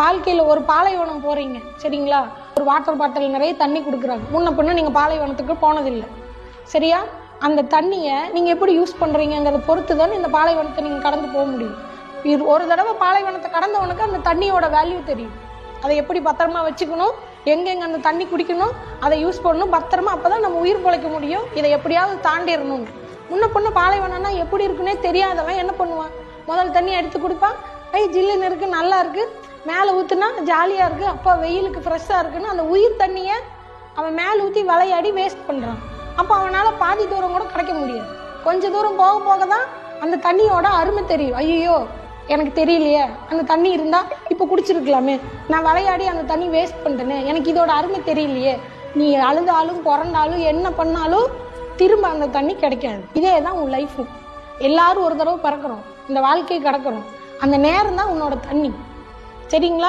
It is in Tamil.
வாழ்க்கையில் ஒரு பாலைவனம் போகிறீங்க சரிங்களா, ஒரு வாட்டர் பாட்டில் நிறைய தண்ணி கொடுக்குறாங்க. முன்ன பின்ன நீங்கள் பாலைவனத்துக்கு போனதில்லை சரியா, அந்த தண்ணியை நீங்கள் எப்படி யூஸ் பண்ணுறீங்கிறத பொறுத்து தான் இந்த பாலைவனத்தை நீங்கள் கடந்து போக முடியும். ஒரு தடவை பாலைவனத்தை கடந்தவனுக்கு அந்த தண்ணியோட வேல்யூ தெரியும். அதை எப்படி பத்திரமா வச்சுக்கணும், எங்கெங்கே அந்த தண்ணி குடிக்கணும், அதை யூஸ் பண்ணணும் பத்திரமா. அப்போ தான் நம்ம உயிர் பிழைக்க முடியும். இதை எப்படியாவது தாண்டிடணும். முன்ன பொண்ணு பாலைவனம்னா எப்படி இருக்குன்னே தெரியாதவன் என்ன பண்ணுவான், முதல் தண்ணி எடுத்து கொடுப்பான். ஜில்லுன்னு இருக்குது, நல்லா இருக்குது, மேலே ஊற்றுனா ஜாலியாக இருக்குது, அப்போ வெயிலுக்கு ஃப்ரெஷ்ஷாக இருக்குன்னு அந்த உயிர் தண்ணியை அவன் மேலே ஊற்றி விளையாடி வேஸ்ட் பண்ணுறான். அப்போ அவனால் பாதி தூரம் கூட கிடைக்க முடியாது. கொஞ்சம் தூரம் போக போக தான் அந்த தண்ணியோட அருமை தெரியும். ஐயோ எனக்கு தெரியலையே, அந்த தண்ணி இருந்தால் இப்போ குடிச்சிருக்கலாமே, நான் விளையாடி அந்த தண்ணி வேஸ்ட் பண்ணிட்டேனே, எனக்கு இதோட அருமை தெரியலையே. நீ அழுதாலும் புரண்டாலும் என்ன பண்ணாலும் திரும்ப அந்த தண்ணி கிடைக்காது. இதே தான் உன் லைஃபும். எல்லாரும் ஒரு தடவை பிறக்கிறோம், இந்த வாழ்க்கையை கிடக்கிறோம். அந்த நேரம் தான் உன்னோட தண்ணி சரிங்களா.